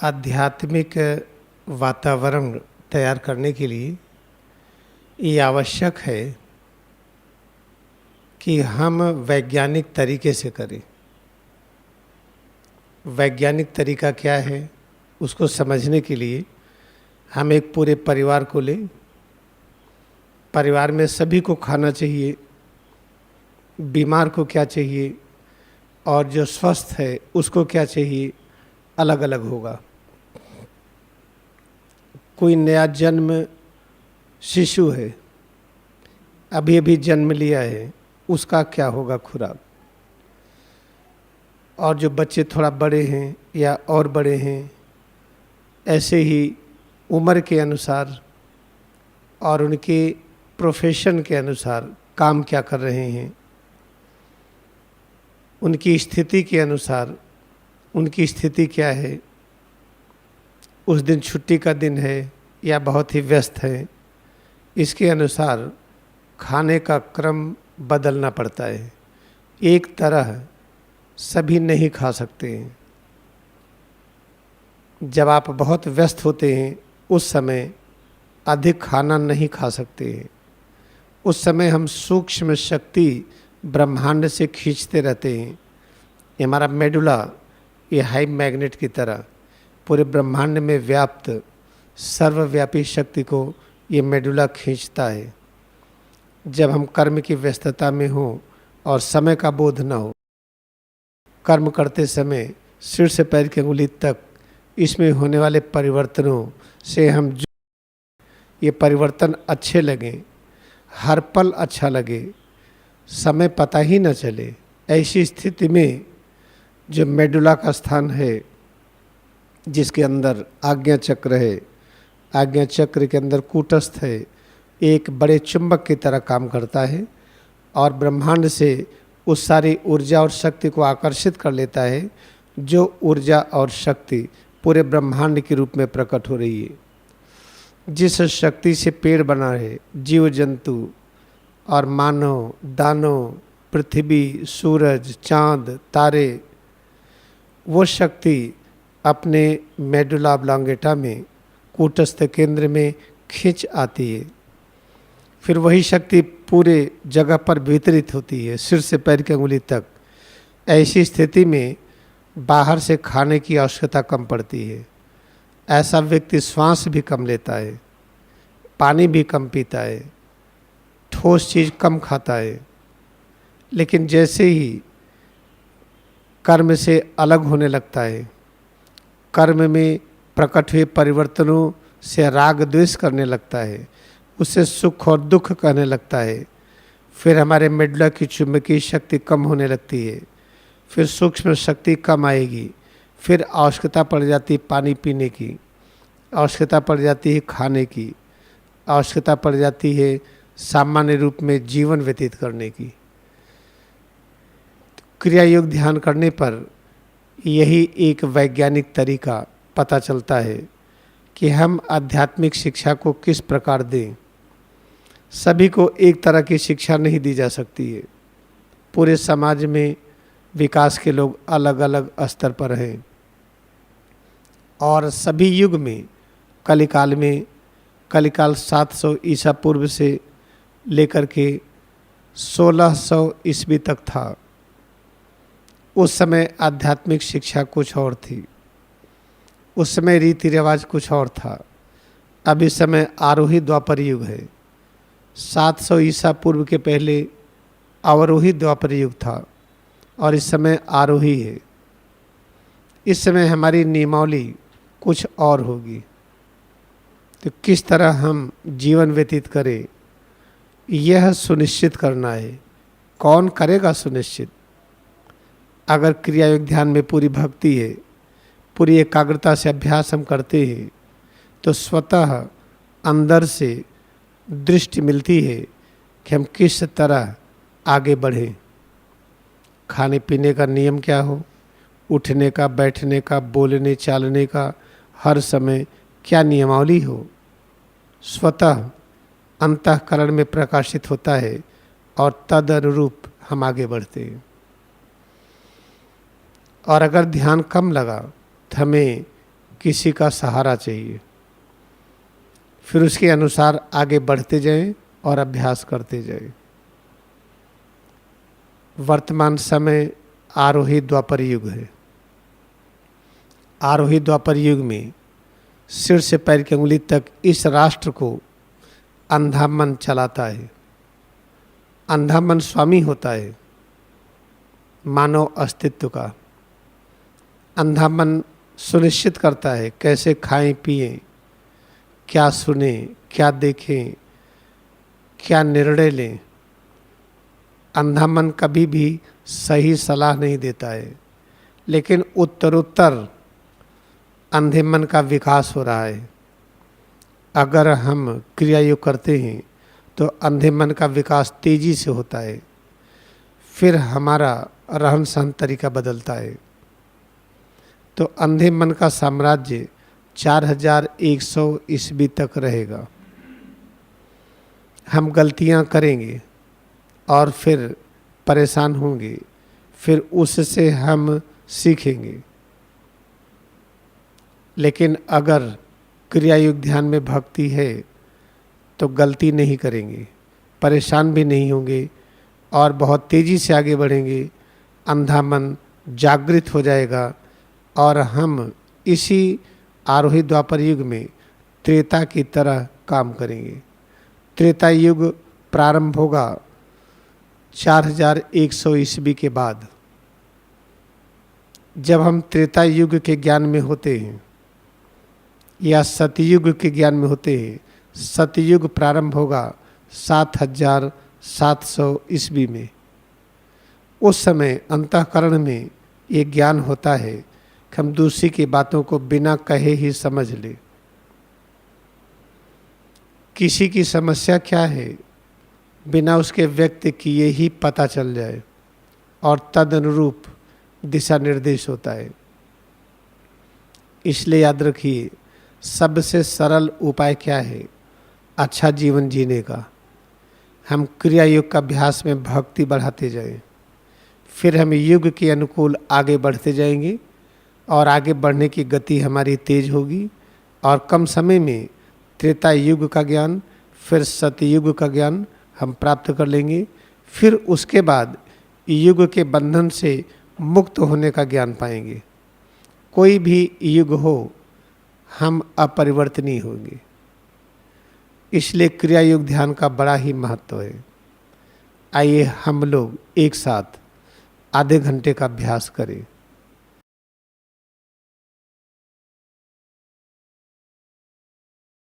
आध्यात्मिक वातावरण तैयार करने के लिए ये आवश्यक है कि हम वैज्ञानिक तरीके से करें। वैज्ञानिक तरीका क्या है, उसको समझने के लिए हम एक पूरे परिवार को लें। परिवार में सभी को खाना चाहिए, बीमार को क्या चाहिए और जो स्वस्थ है उसको क्या चाहिए, अलग अलग होगा। कोई नया जन्म शिशु है, अभी अभी जन्म लिया है, उसका क्या होगा खुराक। और जो बच्चे थोड़ा बड़े हैं या और बड़े हैं, ऐसे ही उम्र के अनुसार और उनके प्रोफेशन के अनुसार काम क्या कर रहे हैं, उनकी स्थिति के अनुसार उनकी स्थिति क्या है, उस दिन छुट्टी का दिन है या बहुत ही व्यस्त है, इसके अनुसार खाने का क्रम बदलना पड़ता है। एक तरह सभी नहीं खा सकते हैं। जब आप बहुत व्यस्त होते हैं उस समय अधिक खाना नहीं खा सकते हैं। उस समय हम सूक्ष्म शक्ति ब्रह्मांड से खींचते रहते हैं। ये हमारा मेडुला, ये हाई मैग्नेट की तरह पूरे ब्रह्मांड में व्याप्त सर्वव्यापी शक्ति को ये मेडुला खींचता है। जब हम कर्म की व्यस्तता में हो और समय का बोध न हो, कर्म करते समय सिर से पैर की अंगुली तक इसमें होने वाले परिवर्तनों से हम ये परिवर्तन अच्छे लगें, हर पल अच्छा लगे, समय पता ही न चले, ऐसी स्थिति में जो मेडुला का स्थान है, जिसके अंदर आज्ञा चक्र है, आज्ञा चक्र के अंदर कूटस्थ है, एक बड़े चुंबक की तरह काम करता है और ब्रह्मांड से उस सारी ऊर्जा और शक्ति को आकर्षित कर लेता है जो ऊर्जा और शक्ति पूरे ब्रह्मांड के रूप में प्रकट हो रही है। जिस शक्ति से पेड़ बना है, जीव जंतु और मानव, दानव, पृथ्वी, सूरज, चांद, तारे, वो शक्ति अपने मेडुला ऑब्लोंगेटा में कूटस्थ केंद्र में खींच आती है। फिर वही शक्ति पूरे जगह पर वितरित होती है, सिर से पैर की अंगुली तक। ऐसी स्थिति में बाहर से खाने की आवश्यकता कम पड़ती है। ऐसा व्यक्ति श्वास भी कम लेता है, पानी भी कम पीता है, ठोस चीज़ कम खाता है। लेकिन जैसे ही कर्म से अलग होने लगता है, कर्म में प्रकट हुए परिवर्तनों से राग द्वेष करने लगता है, उससे सुख और दुख कहने लगता है, फिर हमारे मेडुला की चुंबकीय शक्ति कम होने लगती है, फिर सूक्ष्म शक्ति कम आएगी, फिर आवश्यकता पड़ जाती है पानी पीने की, आवश्यकता पड़ जाती है खाने की, आवश्यकता पड़ जाती है सामान्य रूप में जीवन व्यतीत करने की। क्रिया योग ध्यान करने पर यही एक वैज्ञानिक तरीका पता चलता है कि हम आध्यात्मिक शिक्षा को किस प्रकार दें। सभी को एक तरह की शिक्षा नहीं दी जा सकती है। पूरे समाज में विकास के लोग अलग अलग स्तर पर हैं और सभी युग में कलिकाल 700 ईसा पूर्व से लेकर के 1600 ईस्वी तक था। उस समय आध्यात्मिक शिक्षा कुछ और थी, उस समय रीति रिवाज कुछ और था। अब इस समय आरोही द्वापर युग है। 700 ईसा पूर्व के पहले अवरोही द्वापर युग था और इस समय आरोही है। इस समय हमारी नियमावली कुछ और होगी। तो किस तरह हम जीवन व्यतीत करें, यह सुनिश्चित करना है। कौन करेगा सुनिश्चित? अगर क्रिया योग ध्यान में पूरी भक्ति है, पूरी एकाग्रता से अभ्यास हम करते हैं, तो स्वतः अंदर से दृष्टि मिलती है कि हम किस तरह आगे बढ़ें। खाने पीने का नियम क्या हो, उठने का, बैठने का, बोलने चालने का, हर समय क्या नियमावली हो, स्वतः अंतःकरण में प्रकाशित होता है और तद अनुरूप हम आगे बढ़ते हैं। और अगर ध्यान कम लगा तो हमें किसी का सहारा चाहिए। फिर उसके अनुसार आगे बढ़ते जाएं और अभ्यास करते जाएं। वर्तमान समय आरोही द्वापर युग है। आरोही द्वापर युग में सिर से पैर की उंगली तक इस राष्ट्र को अंधा मन चलाता है। अंधा मन स्वामी होता है मानव अस्तित्व का। अंधा मन सुनिश्चित करता है कैसे खाएं पिएं, क्या सुने, क्या देखें, क्या निर्णय लें। अंधा मन कभी भी सही सलाह नहीं देता है, लेकिन उत्तरोत्तर अंधे मन का विकास हो रहा है। अगर हम क्रिया योग करते हैं तो अंधे मन का विकास तेजी से होता है। फिर हमारा रहन सहन तरीका बदलता है। तो अंधे मन का साम्राज्य 4100 ईस्वी तक रहेगा। हम गलतियां करेंगे और फिर परेशान होंगे, फिर उससे हम सीखेंगे। लेकिन अगर क्रिया युग ध्यान में भक्ति है तो गलती नहीं करेंगे, परेशान भी नहीं होंगे और बहुत तेज़ी से आगे बढ़ेंगे। अंधा मन जागृत हो जाएगा और हम इसी आरोही द्वापर युग में त्रेता की तरह काम करेंगे। त्रेता युग प्रारंभ होगा 4100 ईस्वी के बाद। जब हम त्रेता युग के ज्ञान में होते हैं या सतयुग के ज्ञान में होते हैं, सतयुग प्रारंभ होगा 7700 ईस्वी में। उस समय अंतःकरण में ये ज्ञान होता है कि हम दूसरी की बातों को बिना कहे ही समझ ले। किसी की समस्या क्या है बिना उसके व्यक्त किए ही पता चल जाए और तदनुरूप दिशा निर्देश होता है। इसलिए याद रखिए, सबसे सरल उपाय क्या है अच्छा जीवन जीने का? हम क्रिया योग का अभ्यास में भक्ति बढ़ाते जाएं, फिर हम युग के अनुकूल आगे बढ़ते जाएंगे और आगे बढ़ने की गति हमारी तेज होगी और कम समय में त्रेता युग का ज्ञान, फिर सतयुग का ज्ञान हम प्राप्त कर लेंगे। फिर उसके बाद युग के बंधन से मुक्त होने का ज्ञान पाएंगे। कोई भी युग हो, हम अपरिवर्तनीय होंगे। इसलिए क्रिया योग ध्यान का बड़ा ही महत्व है। आइए हम लोग एक साथ आधे घंटे का अभ्यास करें।